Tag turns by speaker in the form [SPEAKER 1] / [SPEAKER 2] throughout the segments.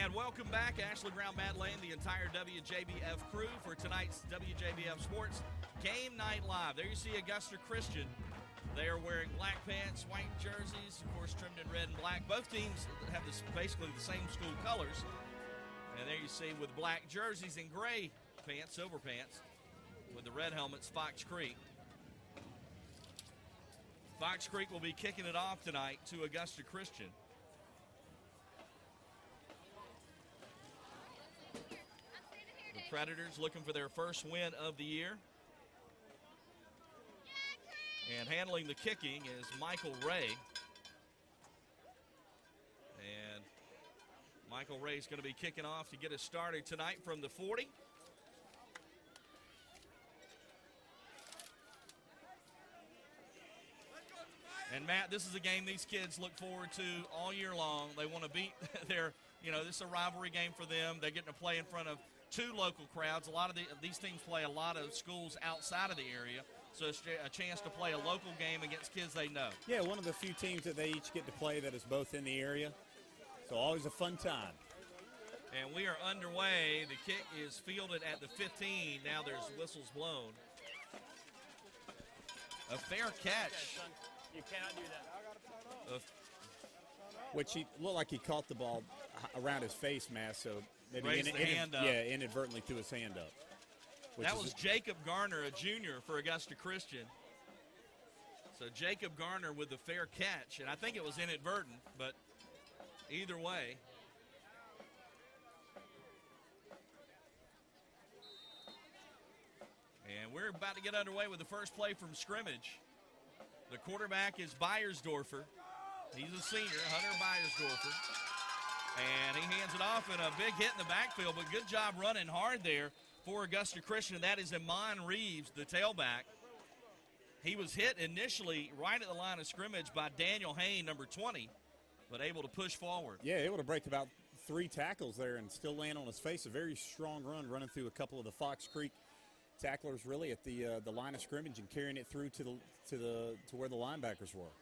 [SPEAKER 1] And welcome back, Ashley Brown, Matt Lane, the entire WJBF crew for tonight's WJBF Sports Game Night Live. There you see Augusta Christian. They are wearing black pants, white jerseys, of course trimmed in red and black. Both teams have basically the same school colors. And there you see with black jerseys and gray pants, silver pants, with the red helmets, Fox Creek. Fox Creek will be kicking it off tonight to Augusta Christian. The Predators looking for their first win of the year. And handling the kicking is Michael Ray. And Michael Ray is going to be kicking off to get us started tonight from the 40. And Matt, this is a game these kids look forward to all year long. They want to beat their, this is a rivalry game for them. They're getting to play in front of two local crowds. A lot of these teams play a lot of schools outside of the area, so it's a chance to play a local game against kids they know.
[SPEAKER 2] Yeah, one of the few teams that they each get to play that is both in the area, so always a fun time.
[SPEAKER 1] And we are underway. The kick is fielded at the 15. Now there's whistles blown. A fair catch.
[SPEAKER 3] You cannot do that.
[SPEAKER 2] Which he looked like he caught the ball around his face mask, so maybe
[SPEAKER 1] raised the hand up.
[SPEAKER 2] Yeah, inadvertently threw his hand up.
[SPEAKER 1] That was Jacob Garner, a junior for Augusta Christian. So Jacob Garner with the fair catch, and I think it was inadvertent, but either way. And we're about to get underway with the first play from scrimmage. The quarterback is Beiersdorfer. He's a senior, Hunter Beiersdorfer. And he hands it off, and a big hit in the backfield, but good job running hard there for Augusta Christian. That is Amon Reeves, the tailback. He was hit initially right at the line of scrimmage by Daniel Hain, number 20, but able to push forward.
[SPEAKER 2] Yeah, able to break about 3 tackles there and still land on his face. A very strong run running through a couple of the Fox Creek tacklers really at the line of scrimmage and carrying it through to where the linebackers were.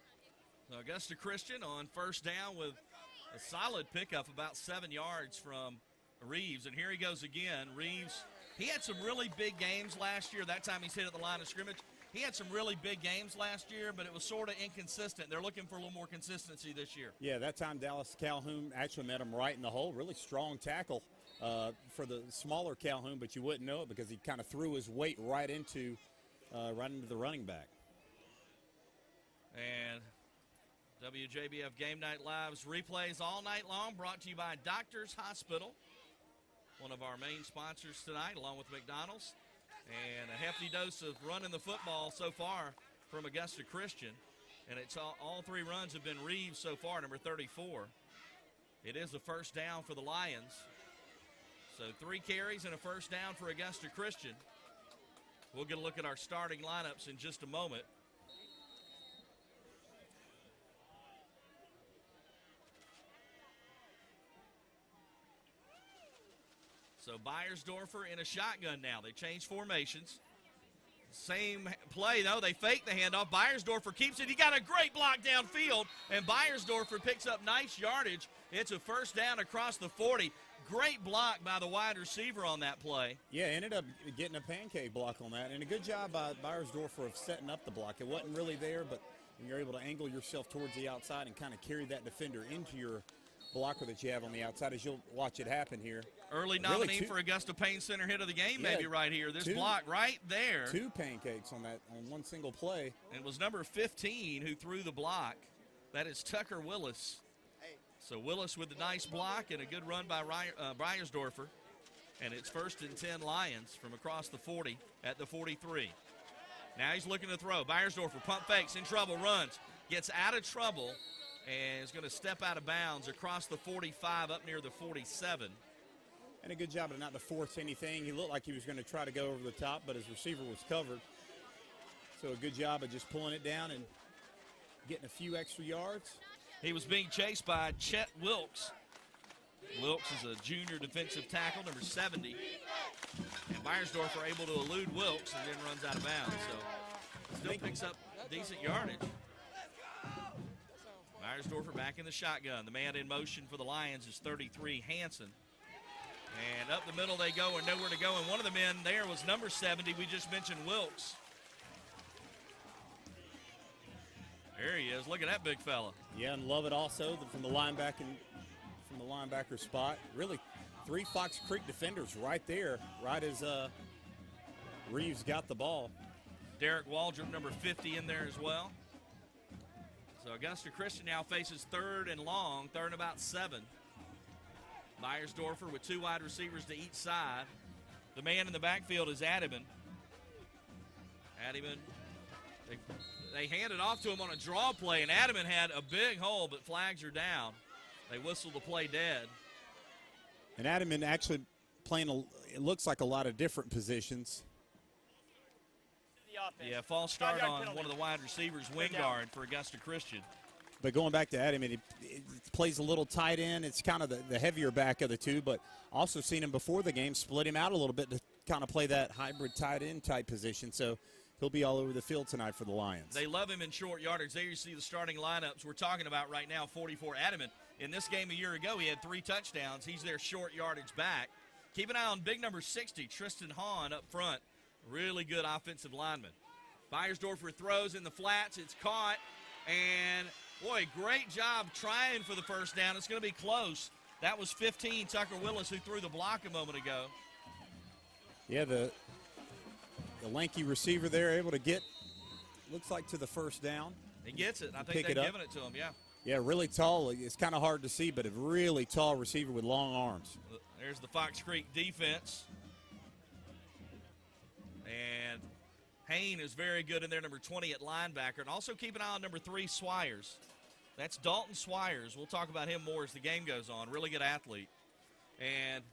[SPEAKER 1] So Augusta Christian on first down with a solid pickup about 7 yards from Reeves. And here he goes again. Reeves, he had some really big games last year. That time he's hit at the line of scrimmage. He had some really big games last year, but it was sort of inconsistent. They're looking for a little more consistency this year.
[SPEAKER 2] Yeah, that time Dallas Calhoun actually met him right in the hole. Really strong tackle for the smaller Calhoun, but you wouldn't know it because he kind of threw his weight right into the running back.
[SPEAKER 1] And WJBF Game Night Live's replays all night long, brought to you by Doctors Hospital, one of our main sponsors tonight, along with McDonald's. And a hefty dose of running the football so far from Augusta Christian. And it's all 3 runs have been Reeves so far, number 34. It is a first down for the Lions. So 3 carries and a first down for Augusta Christian. We'll get a look at our starting lineups in just a moment. So Beiersdorfer in a shotgun now. They changed formations. Same play, though. They fake the handoff. Beiersdorfer keeps it. He got a great block downfield, and Beiersdorfer picks up nice yardage. It's a first down across the 40. Great block by the wide receiver on that play.
[SPEAKER 2] Yeah, ended up getting a pancake block on that, and a good job by Beiersdorfer of setting up the block. It wasn't really there, but you're able to angle yourself towards the outside and kind of carry that defender into your blocker that you have on the outside, as you'll watch it happen here.
[SPEAKER 1] Early nominee for Augusta Payne Center hit of the game, maybe right here. This block right there.
[SPEAKER 2] 2 pancakes on one single play.
[SPEAKER 1] And it was number 15 who threw the block. That is Tucker Willis. So Willis with the nice block and a good run by Beiersdorfer. And it's 1st and 10 Lions from across the 40 at the 43. Now he's looking to throw. Beiersdorfer pump fakes, in trouble, runs, gets out of trouble, and is going to step out of bounds across the 45 up near the 47.
[SPEAKER 2] And a good job of not to force anything. He looked like he was going to try to go over the top, but his receiver was covered. So a good job of just pulling it down and getting a few extra yards.
[SPEAKER 1] He was being chased by Chet Wilkes. Wilkes is a junior defensive tackle, number 70. And Beiersdorfer able to elude Wilkes and then runs out of bounds. So still picks up decent yardage. Beiersdorfer back in the shotgun. The man in motion for the Lions is 33, Hanson. And up the middle they go and nowhere to go. And one of the men there was number 70. We just mentioned Wilkes. There he is. Look at that big fella.
[SPEAKER 2] Yeah, and love it also from the linebacker spot. Really, 3 Fox Creek defenders right there, right as Reeves got the ball.
[SPEAKER 1] Derek Waldrop, number 50, in there as well. So Augusta Christian now faces 3rd and long, 3rd and about 7. Beiersdorfer with 2 wide receivers to each side. The man in the backfield is Adiman. They handed off to him on a draw play, and Adiman had a big hole, but flags are down. They whistled the play dead.
[SPEAKER 2] And Adiman actually playing, it looks like a lot of different positions.
[SPEAKER 1] Yeah, false start on one of the wide receivers, Wingard for Augusta Christian.
[SPEAKER 2] But going back to Adiman, he plays a little tight end. It's kind of the heavier back of the two, but also seen him before the game split him out a little bit to kind of play that hybrid tight end type position. So he'll be all over the field tonight for the Lions.
[SPEAKER 1] They love him in short yardage. There you see the starting lineups we're talking about right now. 44 Adiman. In this game a year ago, he had 3 touchdowns. He's their short yardage back. Keep an eye on big number 60, Tristan Hahn up front. Really good offensive lineman. Beiersdorfer throws in the flats. It's caught. And, boy, great job trying for the first down. It's going to be close. That was 15, Tucker Willis, who threw the block a moment ago.
[SPEAKER 2] Yeah, the lanky receiver there able to get, looks like, to the first down.
[SPEAKER 1] He gets it. I think they've given it to him, yeah.
[SPEAKER 2] Yeah, really tall. It's kind of hard to see, but a really tall receiver with long arms.
[SPEAKER 1] There's the Fox Creek defense. And Hain is very good in there, number 20 at linebacker. And also keep an eye on number 3, Swires. That's Dalton Swires. We'll talk about him more as the game goes on. Really good athlete. And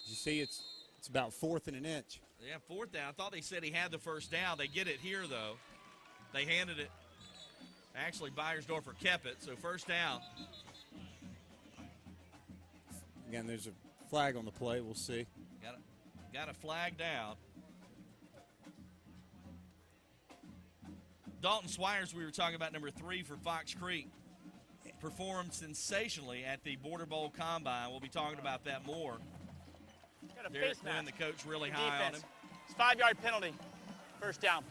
[SPEAKER 2] you see it's about 4th and an inch.
[SPEAKER 1] Yeah, 4th down. I thought they said he had the first down. They get it here, though. They handed it. Actually, Beiersdorfer kept it, so first down.
[SPEAKER 2] Again, there's a flag on the play. We'll see.
[SPEAKER 1] Got a flag down. Dalton Swires, we were talking about, number 3 for Fox Creek, performed sensationally at the Border Bowl Combine. We'll be talking about that more. Derek Quinn, the coach, really high on him.
[SPEAKER 3] It's 5-yard penalty. First down.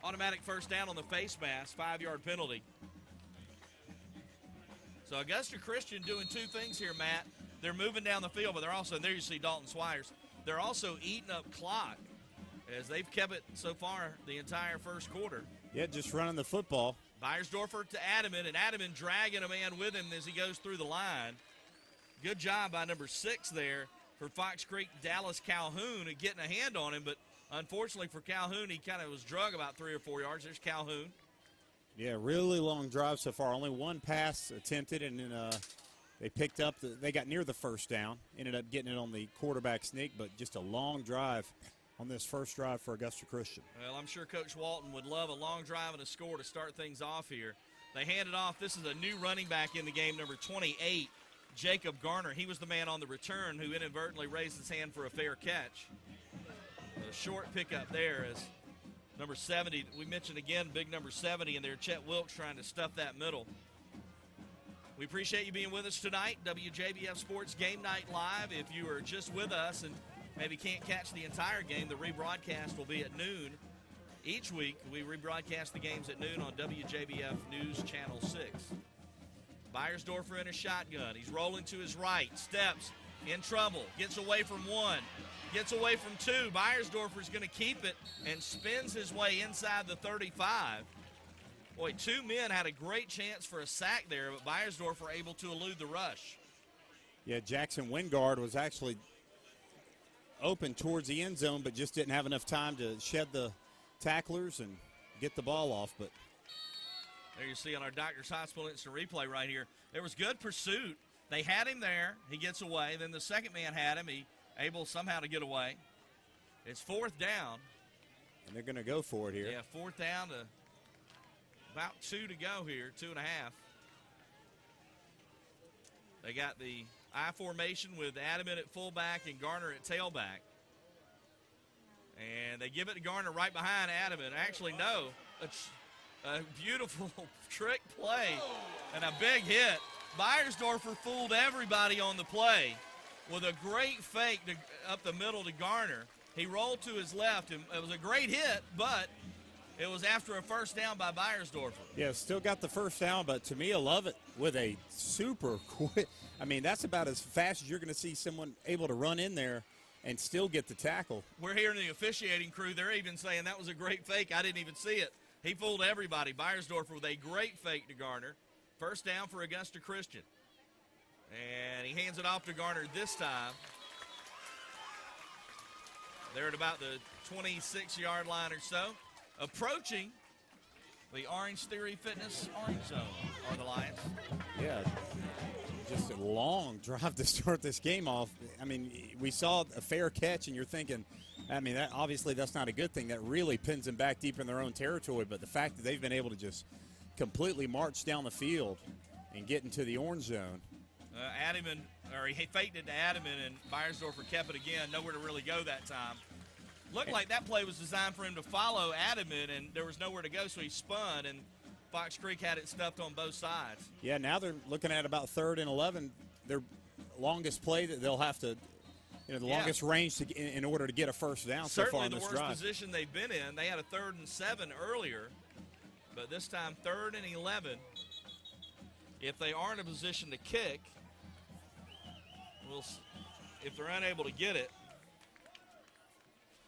[SPEAKER 1] Automatic first down on the face mask, 5-yard penalty. So Augusta Christian doing 2 things here, Matt. They're moving down the field, but they're also, there you see Dalton Swires, they're also eating up clock as they've kept it so far the entire first quarter.
[SPEAKER 2] Yeah, just running the football.
[SPEAKER 1] Beiersdorfer to Adiman, and Adiman dragging a man with him as he goes through the line. Good job by number 6 there for Fox Creek, Dallas Calhoun, at getting a hand on him, but unfortunately for Calhoun, he kind of was drug about 3 or 4 yards. There's Calhoun.
[SPEAKER 2] Yeah, really long drive so far. Only 1 pass attempted, and then they picked up. They got near the first down. Ended up getting it on the quarterback sneak, but just a long drive on this first drive for Augusta Christian.
[SPEAKER 1] Well, I'm sure Coach Walton would love a long drive and a score to start things off here. They hand it off. This is a new running back in the game, number 28, Jacob Garner. He was the man on the return who inadvertently raised his hand for a fair catch. A short pickup there as number 70, we mentioned again, big number 70 in there, Chet Wilkes trying to stuff that middle. We appreciate you being with us tonight. WJBF Sports Game Night Live. If you are just with us and maybe can't catch the entire game, the rebroadcast will be at noon. Each week, we rebroadcast the games at noon on WJBF News Channel 6. Beiersdorfer in a shotgun. He's rolling to his right, steps, in trouble, gets away from 1, gets away from 2. Beiersdorfer's going to keep it and spins his way inside the 35. Boy, 2 men had a great chance for a sack there, but Beiersdorfer able to elude the rush.
[SPEAKER 2] Yeah, Jackson Wingard was actually open towards the end zone, but just didn't have enough time to shed the tacklers and get the ball off. But
[SPEAKER 1] there you see on our Doctors Hospital instant replay right here, there was good pursuit. They had him there. He gets away. Then the second man had him. He able somehow to get away. It's 4th down.
[SPEAKER 2] And they're going to go for it here.
[SPEAKER 1] Yeah, 4th down to about 2 to go here, 2.5. They got the I formation with Adiman at fullback and Garner at tailback. And they give it to Garner right behind Adiman. Actually, no. A beautiful trick play and a big hit. Beiersdorfer fooled everybody on the play with a great fake up the middle to Garner. He rolled to his left, and it was a great hit, but it was after a first down by Beiersdorfer.
[SPEAKER 2] Yeah, still got the first down, but to me, I love it with a super quick. I mean, that's about as fast as you're going to see someone able to run in there and still get the tackle.
[SPEAKER 1] We're hearing the officiating crew. They're even saying that was a great fake. I didn't even see it. He fooled everybody. Beiersdorfer with a great fake to Garner. First down for Augusta Christian. And he hands it off to Garner this time. They're at about the 26-yard line or so. Approaching the Orange Theory Fitness Orange Zone are the Lions.
[SPEAKER 2] Yeah, just a long drive to start this game off. I mean, we saw a fair catch, and you're thinking, I mean, obviously that's not a good thing. That really pins them back deep in their own territory. But the fact that they've been able to just completely march down the field and get into the orange zone.
[SPEAKER 1] He faked it to Adiman, and Beiersdorfer kept it again. Nowhere to really go that time. Looked like that play was designed for him to follow Adiman, and there was nowhere to go, so he spun, and Fox Creek had it stuffed on both sides.
[SPEAKER 2] Yeah, now they're looking at about 3rd and 11. Their longest play that they'll have to, longest range in order to get a first down so far in this drive.
[SPEAKER 1] Certainly the worst position they've been in. They had a 3rd and 7 earlier, but this time 3rd and 11. If they are in a position to kick, if they're unable to get it,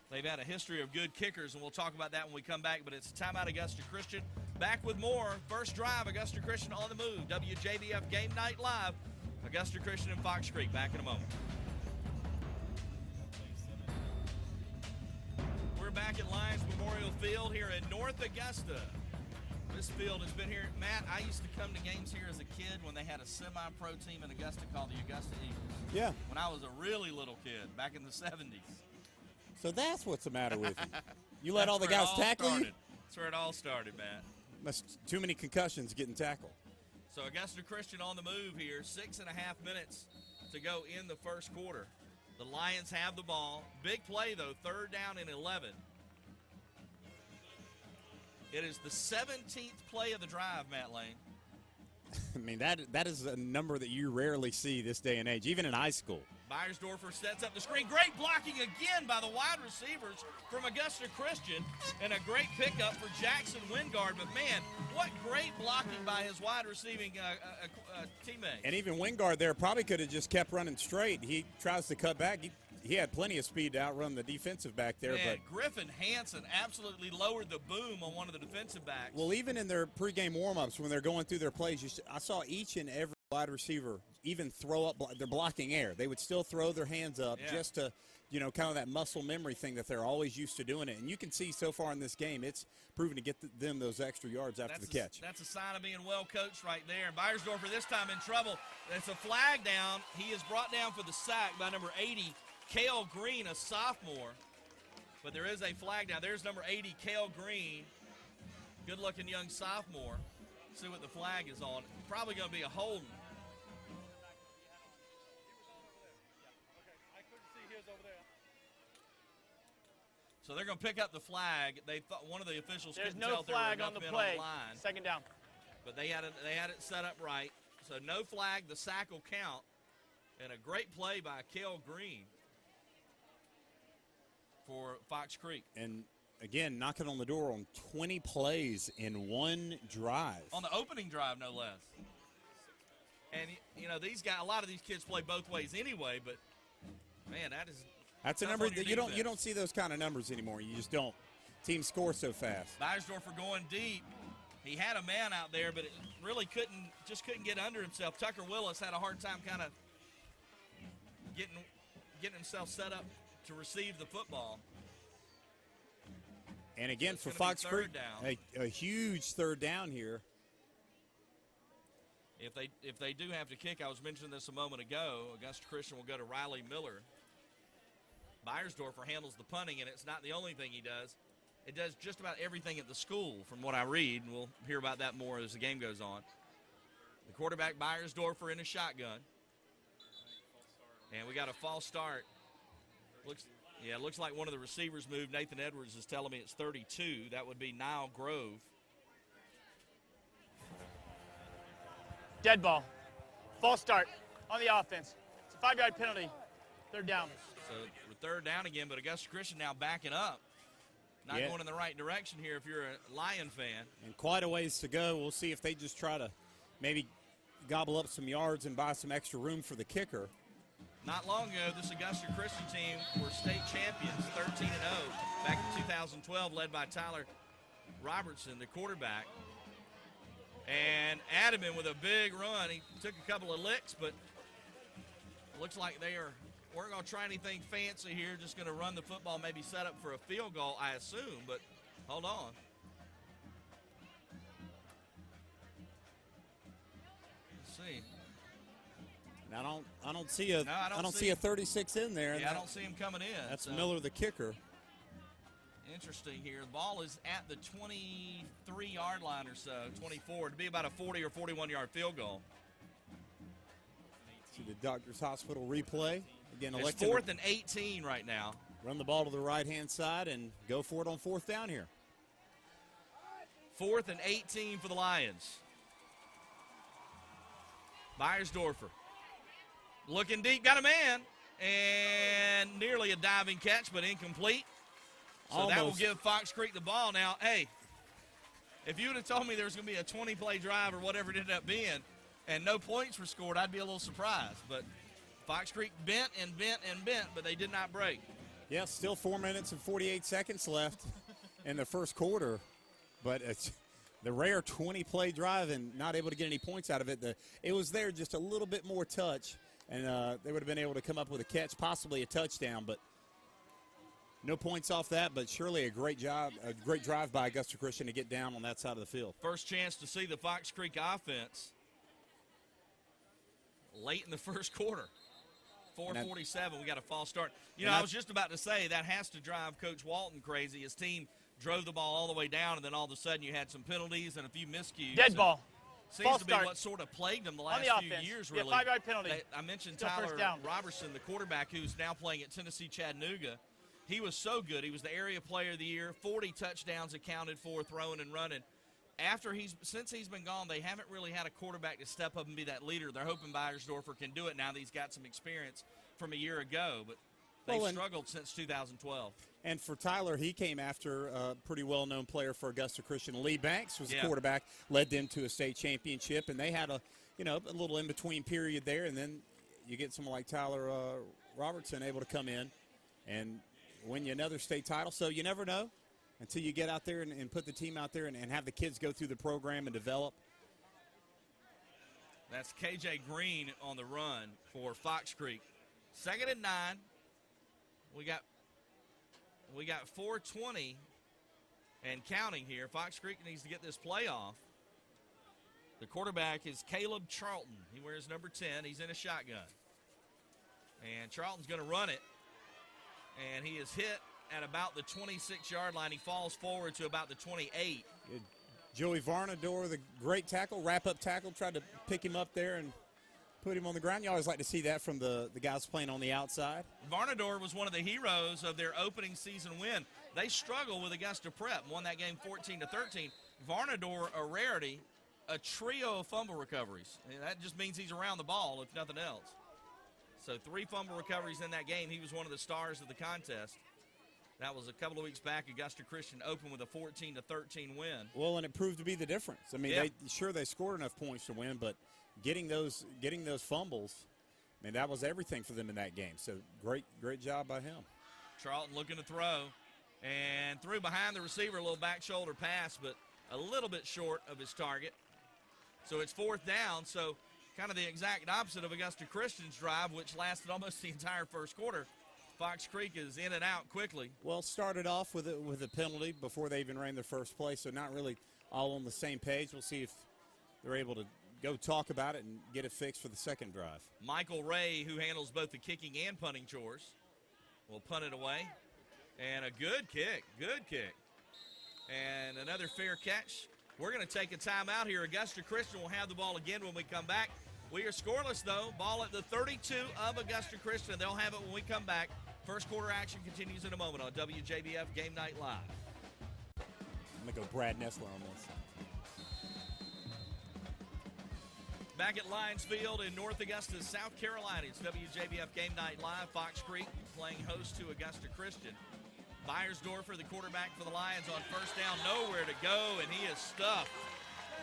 [SPEAKER 1] they've had a history of good kickers, and we'll talk about that when we come back. But it's a timeout, Augusta Christian. Back with more. First drive, Augusta Christian on the move. WJBF Game Night Live. Augusta Christian and Fox Creek. Back in a moment. We're back at Lions Memorial Field here in North Augusta. This field has been here. Matt, I used to come to games here as a kid when they had a semi-pro team in Augusta called the Augusta Eagles.
[SPEAKER 2] Yeah.
[SPEAKER 1] When I was a really little kid, back in the 70s.
[SPEAKER 2] So that's what's the matter with you. You let all the guys tackle you?
[SPEAKER 1] That's where it all started, Matt.
[SPEAKER 2] That's too many concussions getting tackled.
[SPEAKER 1] So Augusta Christian on the move here. 6.5 minutes to go in the first quarter. The Lions have the ball. Big play, though. 3rd down and 11. It is the 17th play of the drive, Matt Lane.
[SPEAKER 2] I mean, that is a number that you rarely see this day and age, even in high school.
[SPEAKER 1] Beiersdorfer sets up the screen. Great blocking again by the wide receivers from Augusta Christian, and a great pickup for Jackson Wingard. But, man, what great blocking by his wide receiving teammate.
[SPEAKER 2] And even Wingard there probably could have just kept running straight. He tries to cut back. He had plenty of speed to outrun the defensive back there.
[SPEAKER 1] Man,
[SPEAKER 2] but
[SPEAKER 1] Griffin Hansen absolutely lowered the boom on one of the defensive backs.
[SPEAKER 2] Well, even in their pregame warm-ups when they're going through their plays, I saw each and every wide receiver even throw up. They're blocking air. They would still throw their hands up just to, kind of that muscle memory thing that they're always used to doing it. And you can see so far in this game, it's proven to get them those extra yards after the catch.
[SPEAKER 1] That's a sign of being well coached right there. Beiersdorfer this time in trouble. It's a flag down. He is brought down for the sack by number 80, Cale Green, a sophomore. But there is a flag down. There's number 80, Cale Green. Good-looking young sophomore. See what the flag is on. Probably going to be a holding. So they're going to pick up the flag. They thought one of the officials couldn't tell if they were enough men on the line.
[SPEAKER 3] 2nd down.
[SPEAKER 1] But they had it set up right. So no flag. The sack will count. And a great play by Cale Green for Fox Creek.
[SPEAKER 2] And, again, knocking on the door on 20 plays in one drive.
[SPEAKER 1] On the opening drive, no less. And, these guys, a lot of these kids play both ways anyway, but, man,
[SPEAKER 2] that's a number that you don't see those kind of numbers anymore. You just don't. Teams score so fast.
[SPEAKER 1] Beiersdorfer going deep. He had a man out there, but it really couldn't get under himself. Tucker Willis had a hard time kind of getting himself set up to receive the football.
[SPEAKER 2] And again, for Fox Creek, a huge 3rd down here.
[SPEAKER 1] If they do have to kick, I was mentioning this a moment ago, Augusta Christian will go to Riley Miller. Beiersdorfer handles the punting, and it's not the only thing he does. It does just about everything at the school, from what I read, and we'll hear about that more as the game goes on. The quarterback, Beiersdorfer, in a shotgun. And we got a false start. Looks like one of the receivers moved. Nathan Edwards is telling me it's 32. That would be Nile Grove.
[SPEAKER 3] Dead ball. False start on the offense. It's a 5-yard penalty. 3rd down.
[SPEAKER 1] So we're 3rd down again, but Augusta Christian now backing up. Not going in the right direction here if you're a Lion fan.
[SPEAKER 2] And quite a ways to go. We'll see if they just try to maybe gobble up some yards and buy some extra room for the kicker.
[SPEAKER 1] Not long ago, this Augusta Christian team were state champions, 13-0, back in 2012, led by Tyler Robertson, the quarterback. And Adaman with a big run. He took a couple of licks, but looks like weren't going to try anything fancy here, just going to run the football, maybe set up for a field goal, I assume, but hold on. Let's see.
[SPEAKER 2] And I don't see a 36 in there.
[SPEAKER 1] Yeah, I don't see him coming in.
[SPEAKER 2] That's Miller, the kicker.
[SPEAKER 1] Interesting here. The ball is at the 23-yard line or so, 24. It'd be about a 40 or 41-yard field goal.
[SPEAKER 2] See the Doctors Hospital replay. Again,
[SPEAKER 1] it's 4th and 18 right now.
[SPEAKER 2] Run the ball to the right-hand side and go for it on 4th down here.
[SPEAKER 1] 4th and 18 for the Lions. Beiersdorfer looking deep, got a man, and nearly a diving catch, but incomplete. So
[SPEAKER 2] Almost.
[SPEAKER 1] That will give Fox Creek the ball. Now, hey, if you would have told me there was going to be a 20-play drive or whatever it ended up being and no points were scored, I'd be a little surprised. But Fox Creek bent and bent and bent, but they did not break.
[SPEAKER 2] Yeah, still 4 minutes and 48 seconds left in the first quarter. But it's the rare 20-play drive and not able to get any points out of it. It was there just a little bit more touch, and they would have been able to come up with a catch, possibly a touchdown. But no points off that, but surely a great drive by Augusta Christian to get down on that side of the field.
[SPEAKER 1] First chance to see the Fox Creek offense late in the first quarter. 4:47, we got a false start. I was just about to say that has to drive Coach Walton crazy. His team drove the ball all the way down, and then all of a sudden you had some penalties and a few miscues.
[SPEAKER 3] Dead ball.
[SPEAKER 1] Seems
[SPEAKER 3] false
[SPEAKER 1] to be
[SPEAKER 3] start.
[SPEAKER 1] what sort of plagued them the last few years, really.
[SPEAKER 3] Yeah, 5-yard penalty.
[SPEAKER 1] I mentioned
[SPEAKER 3] Still
[SPEAKER 1] Tyler
[SPEAKER 3] first down.
[SPEAKER 1] Robertson, the quarterback, who's now playing at Tennessee Chattanooga. He was so good. He was the area player of the year, 40 touchdowns accounted for, throwing and running. Since he's been gone, they haven't really had a quarterback to step up and be that leader. They're hoping Beiersdorfer can do it now that he's got some experience from a year ago, but they've struggled since 2012.
[SPEAKER 2] And for Tyler, he came after a pretty well-known player for Augusta Christian. Lee Banks was the quarterback, led them to a state championship, and they had a little in-between period there, and then you get someone like Tyler Robertson able to come in and win you another state title. So you never know until you get out there and put the team out there and have the kids go through the program and develop.
[SPEAKER 1] That's KJ Green on the run for Fox Creek. 2nd and 9. We got 4:20 and counting here. Fox Creek needs to get this play off. The quarterback is Caleb Charlton. He wears number 10. He's in a shotgun. And Charlton's going to run it. And he is hit at about the 26-yard line. He falls forward to about the 28.
[SPEAKER 2] Joey Varnador, the great tackle, wrap-up tackle, tried to pick him up there and put him on the ground. You always like to see that from the guys playing on the outside.
[SPEAKER 1] Varnador was one of the heroes of their opening season win. They struggled with Augusta Prep, won that game 14-13. Varnador, a rarity, a trio of fumble recoveries. And that just means he's around the ball, if nothing else. So 3 fumble recoveries in that game. He was one of the stars of the contest. That was a couple of weeks back. Augusta Christian opened with a 14-13 win.
[SPEAKER 2] Well, and it proved to be the difference. I mean, they scored enough points to win, but getting those fumbles, I mean, that was everything for them in that game. So great job by him.
[SPEAKER 1] Charlton looking to throw, and threw behind the receiver, a little back shoulder pass, but a little bit short of his target. So it's 4th down. So kind of the exact opposite of Augusta Christian's drive, which lasted almost the entire first quarter. Fox Creek is in and out quickly.
[SPEAKER 2] Well, started off with a penalty before they even ran their first play, so not really all on the same page. We'll see if they're able to go talk about it and get it fixed for the second drive.
[SPEAKER 1] Michael Ray, who handles both the kicking and punting chores, will punt it away. And a good kick. And another fair catch. We're going to take a timeout here. Augusta Christian will have the ball again when we come back. We are scoreless, though. Ball at the 32 of Augusta Christian. They'll have it when we come back. First quarter action continues in a moment on WJBF Game Night Live. I'm
[SPEAKER 2] going to go Brad Nessler on this.
[SPEAKER 1] Back at Lions Field in North Augusta, South Carolina. It's WJBF Game Night Live. Fox Creek playing host to Augusta Christian. Beiersdorfer, the quarterback for the Lions, on first down, nowhere to go, and he is stuffed.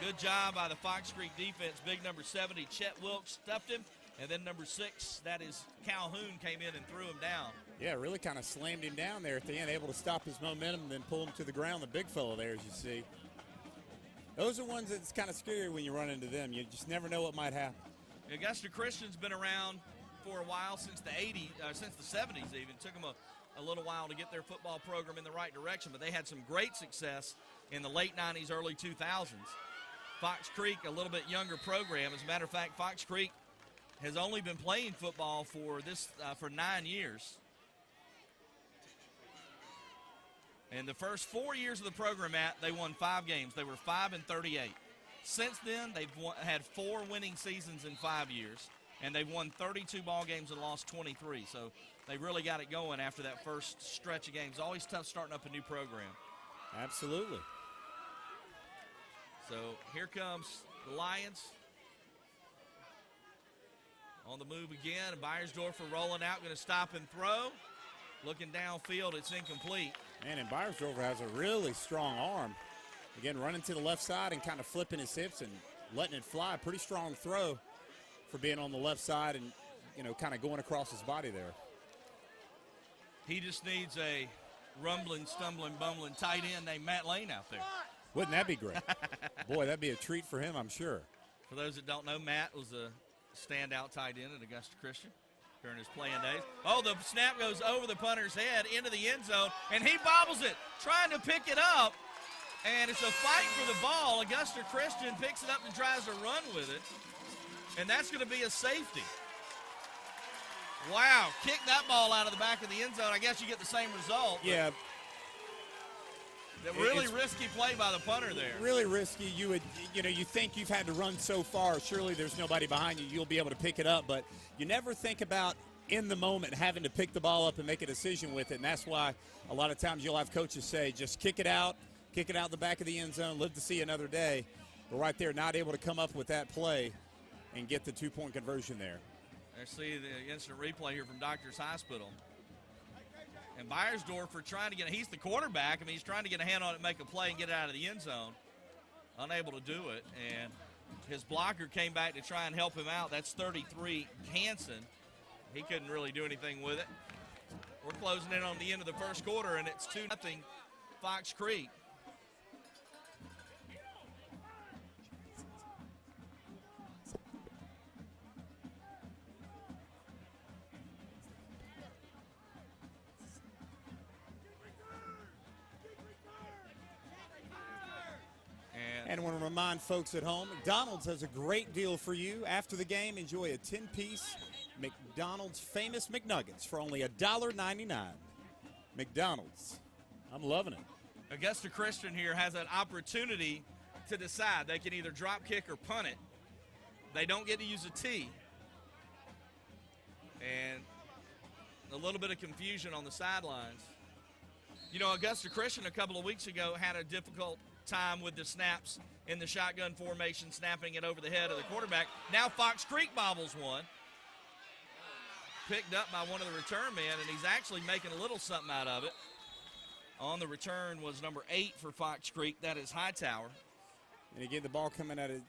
[SPEAKER 1] Good job by the Fox Creek defense. Big number 70, Chet Wilkes, stuffed him. And then number 6, that is Calhoun, came in and threw him down.
[SPEAKER 2] Yeah, really kind of slammed him down there at the end, able to stop his momentum and then pull him to the ground. The big fellow there, as you see. Those are ones that's kind of scary when you run into them. You just never know what might happen.
[SPEAKER 1] Augusta Christian's been around for a while, since the 70s even. Took them a little while to get their football program in the right direction, but they had some great success in the late 90s, early 2000s. Fox Creek, a little bit younger program. As a matter of fact, Fox Creek has only been playing football for 9 years. And the first 4 years of the program, they won 5 games. They were 5-38. Since then, they've had 4 winning seasons in 5 years, and they've won 32 ball games and lost 23. So they really got it going after that first stretch of games. Always tough starting up a new program.
[SPEAKER 2] Absolutely.
[SPEAKER 1] So here comes the Lions. On the move again, and Beiersdorfer rolling out, going to stop and throw. Looking downfield, it's incomplete.
[SPEAKER 2] And Beiersdorfer has a really strong arm. Again, running to the left side and kind of flipping his hips and letting it fly. Pretty strong throw for being on the left side and, kind of going across his body there.
[SPEAKER 1] He just needs a rumbling, stumbling, bumbling tight end named Matt Lane out there.
[SPEAKER 2] Wouldn't that be great? Boy, that'd be a treat for him, I'm sure.
[SPEAKER 1] For those that don't know, Matt was a standout tight end at Augusta Christian during his playing days. Oh, the snap goes over the punter's head into the end zone, and he bobbles it, trying to pick it up, and it's a fight for the ball. Augusta Christian picks it up and tries to run with it, and that's going to be a safety. Wow, kick that ball out of the back of the end zone. I guess you get the same result.
[SPEAKER 2] Yeah.
[SPEAKER 1] Really risky play by the punter there.
[SPEAKER 2] Really risky. You think you've had to run so far. Surely there's nobody behind you. You'll be able to pick it up. But you never think about in the moment having to pick the ball up and make a decision with it. And that's why a lot of times you'll have coaches say, just kick it out the back of the end zone, live to see another day. But right there, not able to come up with that play and get the 2-point conversion there.
[SPEAKER 1] I see the instant replay here from Doctors Hospital. And Beiersdorfer trying to he's the quarterback. I mean, he's trying to get a hand on it, make a play, and get it out of the end zone. Unable to do it. And his blocker came back to try and help him out. That's 33, Hansen. He couldn't really do anything with it. We're closing in on the end of the first quarter, and it's 2-0 Fox Creek.
[SPEAKER 2] And I want to remind folks at home, McDonald's has a great deal for you. After the game, enjoy a 10-piece McDonald's famous McNuggets for only $1.99. McDonald's. I'm loving it.
[SPEAKER 1] Augusta Christian here has an opportunity to decide. They can either drop kick or punt it. They don't get to use a tee. And a little bit of confusion on the sidelines. Augusta Christian a couple of weeks ago had a difficult time with the snaps in the shotgun formation, snapping it over the head of the quarterback. Now Fox Creek bobbles one. Picked up by one of the return men, and he's actually making a little something out of it. On the return was number 8 for Fox Creek. That is Hightower.
[SPEAKER 2] And again, the ball coming at a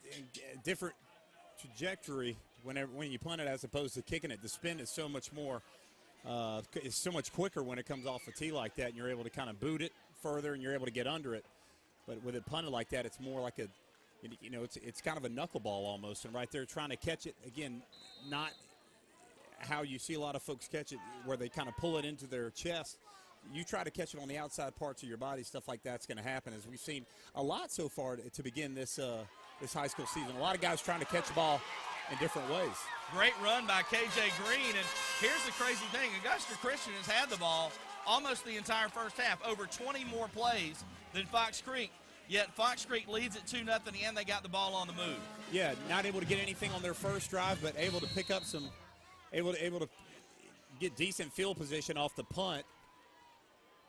[SPEAKER 2] different trajectory when you punt it as opposed to kicking it. The spin is so much more, it's so much quicker when it comes off a tee like that, and you're able to kind of boot it further, and you're able to get under it. But with it punted like that, it's more like it's kind of a knuckleball almost. And right there trying to catch it, again, not how you see a lot of folks catch it, where they kind of pull it into their chest. You try to catch it on the outside parts of your body, stuff like that's going to happen, as we've seen a lot so far to begin this high school season. A lot of guys trying to catch the ball in different ways.
[SPEAKER 1] Great run by K.J. Green. And here's the crazy thing. Augusta Christian has had the ball almost the entire first half, over 20 more plays than Fox Creek. Yet Fox Creek leads at 2-0, and they got the ball on the move.
[SPEAKER 2] Yeah, not able to get anything on their first drive, but able to pick up able to get decent field position off the punt.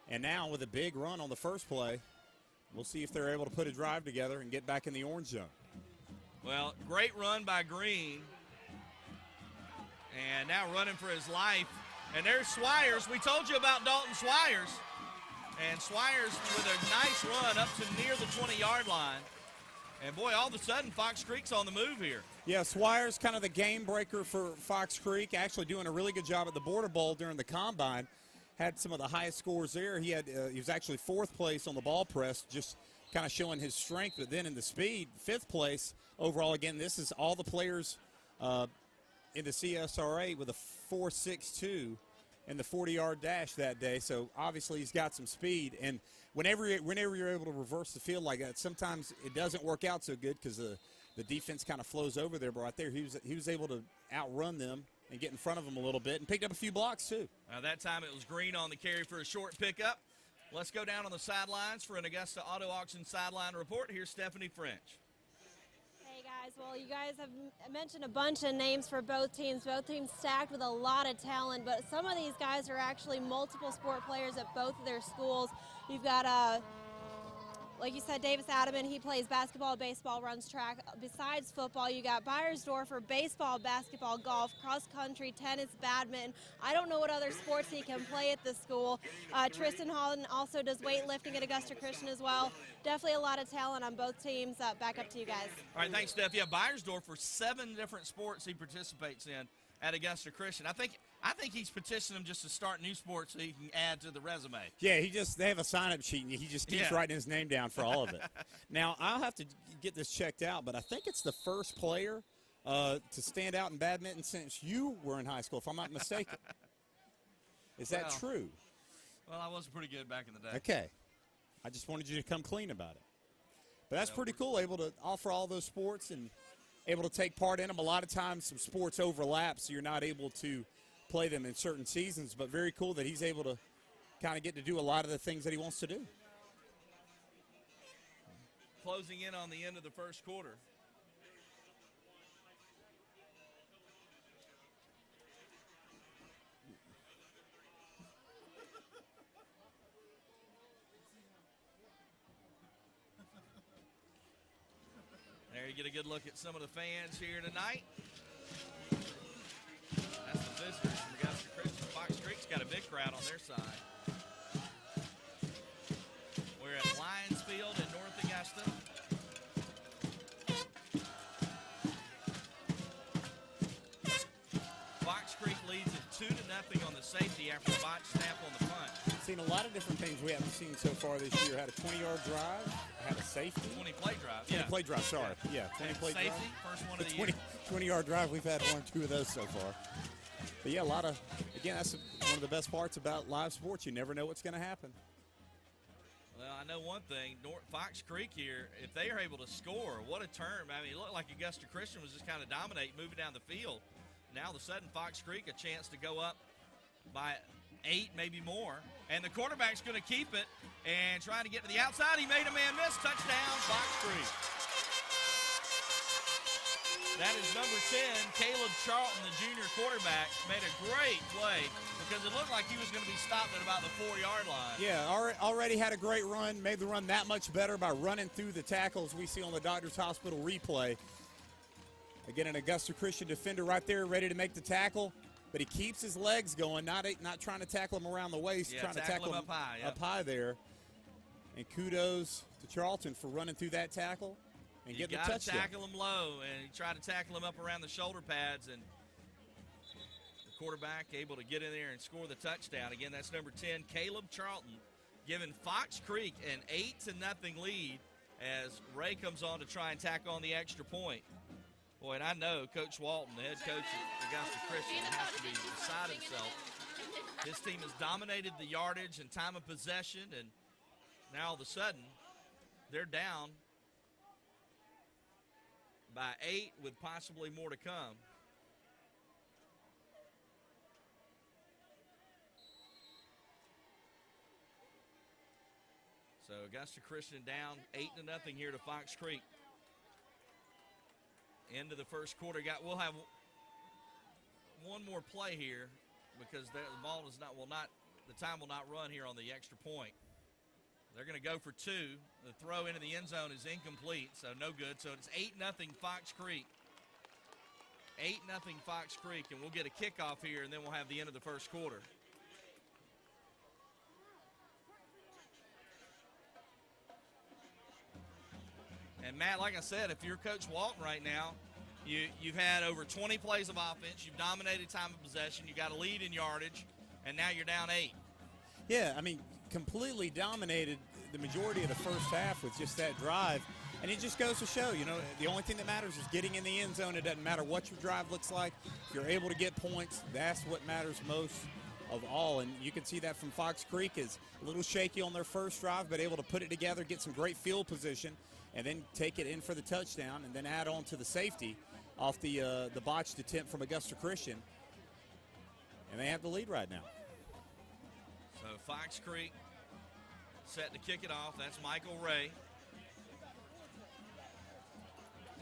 [SPEAKER 2] And now with a big run on the first play, we'll see if they're able to put a drive together and get back in the orange zone.
[SPEAKER 1] Well, great run by Green. And now running for his life. And there's Swires. We told you about Dalton Swires. And Swires with a nice run up to near the 20-yard line. And, boy, all of a sudden, Fox Creek's on the move here.
[SPEAKER 2] Yeah, Swires kind of the game breaker for Fox Creek, actually doing a really good job at the Border Bowl during the Combine. Had some of the highest scores there. He was actually 4th place on the ball press, just kind of showing his strength. But then in the speed, 5th place overall. Again, this is all the players in the CSRA with a 4.62 in the 40-yard dash that day. So obviously he's got some speed. And whenever you're able to reverse the field like that, sometimes it doesn't work out so good because the defense kind of flows over there. But right there, he was able to outrun them and get in front of them a little bit and picked up a few blocks too.
[SPEAKER 1] That time it was Green on the carry for a short pickup. Let's go down on the sidelines for an Augusta Auto Auction sideline report. Here's Stephanie French.
[SPEAKER 4] Hey guys, well you guys have mentioned a bunch of names for both teams stacked with a lot of talent, but some of these guys are actually multiple sport players at both of their schools. You've got like you said, Davis Adaman, he plays basketball, baseball, runs track. Besides football, you got Beiersdorfer, baseball, basketball, golf, cross country, tennis, badminton. I don't know what other sports he can play at the school. Tristan Holland also does weightlifting at Augusta Christian as well. Definitely a lot of talent on both teams. Back up to you guys.
[SPEAKER 1] All right, thanks, Steph. Yeah, Beiersdorfer, 7 different sports he participates in at Augusta Christian. I think he's petitioning him just to start new sports so he can add to the resume.
[SPEAKER 2] Yeah, they have a sign-up sheet, and he just keeps writing his name down for all of it. Now, I'll have to get this checked out, but I think it's the first player to stand out in badminton since you were in high school, if I'm not mistaken. Is that true?
[SPEAKER 1] Well, I was pretty good back in the day.
[SPEAKER 2] Okay. I just wanted you to come clean about it. But that's pretty cool, able to offer all those sports and able to take part in them. A lot of times some sports overlap, so you're not able to play them in certain seasons, but very cool that he's able to kind of get to do a lot of the things that he wants to do.
[SPEAKER 1] Closing in on the end of the first quarter. There you get a good look at some of the fans here tonight. That's the visitors from Augusta Christian. Fox Creek's got a big crowd on their side. We're at Lions Field in North Augusta. Fox Creek leads it 2-0 on the safety after the botch snap on the punt.
[SPEAKER 2] Seen a lot of different things we haven't seen so far this year. Had a 20-yard drive, had a safety.
[SPEAKER 1] 20-play drive.
[SPEAKER 2] 20-play drive, sorry. Yeah, 20-play drive.
[SPEAKER 1] Safety, first one of the year.
[SPEAKER 2] 20-yard drive, we've had 1 or 2 of those so far. But, yeah, again, that's one of the best parts about live sports. You never know what's going to happen.
[SPEAKER 1] Well, I know one thing. Fox Creek here, if they are able to score, what a turn. I mean, it looked like Augusta Christian was just kind of dominating, moving down the field. Now, all of a sudden, Fox Creek a chance to go up by 8, maybe more. And the quarterback's going to keep it and trying to get to the outside. He made a man miss. Touchdown, Fox Creek. That is number 10, Caleb Charlton, the junior quarterback, made a great play because it looked like he was going to be stopped at about the 4-yard line.
[SPEAKER 2] Yeah, already had a great run, made the run that much better by running through the tackles we see on the Doctors Hospital replay. Again, an Augusta Christian defender right there ready to make the tackle, but he keeps his legs going, not trying to tackle him around the waist, trying to tackle him up high there. And kudos to Charlton for running through that tackle. And
[SPEAKER 1] you
[SPEAKER 2] get the
[SPEAKER 1] got to
[SPEAKER 2] touchdown.
[SPEAKER 1] tackle him low, and he tried to tackle him up around the shoulder pads, and the quarterback able to get in there and score the touchdown. Again, that's number 10, Caleb Charlton, giving Fox Creek an 8-0 lead as Ray comes on to try and tack on the extra point. Boy, and I know Coach Walton, the head coach at Augusta Christian, has to be beside himself. His team has dominated the yardage and time of possession, and now all of a sudden they're down by 8 with possibly more to come. So Augusta Christian down 8-0 here to Fox Creek. End of the first quarter. We'll have one more play here because the ball is the time will not run here on the extra point. They're going to go for two. The throw into the end zone is incomplete, so no good. So it's 8-0 Fox Creek. 8-0 Fox Creek, and we'll get a kickoff here, and then we'll have the end of the first quarter. And, Matt, like I said, if you're Coach Walton right now, you've had over 20 plays of offense. You've dominated time of possession. You got a lead in yardage, and now you're down 8.
[SPEAKER 2] Yeah, I mean, completely dominated the majority of the first half with just that drive. And it just goes to show, the only thing that matters is getting in the end zone. It doesn't matter what your drive looks like. If you're able to get points, that's what matters most of all. And you can see that from Fox Creek is a little shaky on their first drive, but able to put it together, get some great field position, and then take it in for the touchdown, and then add on to the safety off the botched attempt from Augusta Christian. And they have the lead right now.
[SPEAKER 1] So Fox Creek set to kick it off. That's Michael Ray.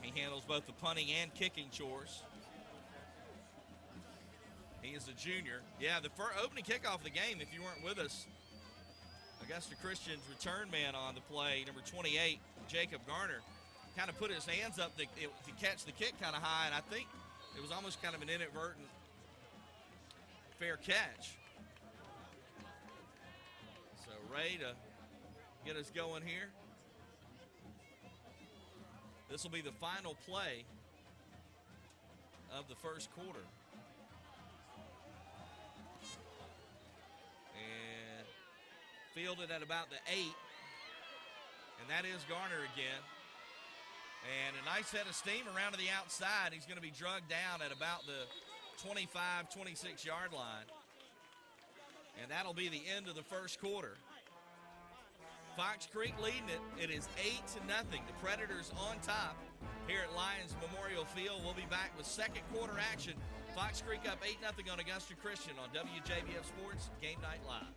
[SPEAKER 1] He handles both the punting and kicking chores. He is a junior. Yeah, the opening kickoff of the game, if you weren't with us, Augusta Christian's return man on the play, number 28, Jacob Garner, kind of put his hands up to catch the kick kind of high, and I think it was almost kind of an inadvertent fair catch. So Ray to get us going here. This will be the final play of the first quarter. And fielded at about the 8. And that is Garner again. And a nice head of steam around to the outside. He's going to be drugged down at about the 25, 26-yard line. And that'll be the end of the first quarter. Fox Creek leading it. It is 8-0. The Predators on top here at Lions Memorial Field. We'll be back with second quarter action. Fox Creek up 8-0 on Augusta Christian on WJBF Sports Game Night Live.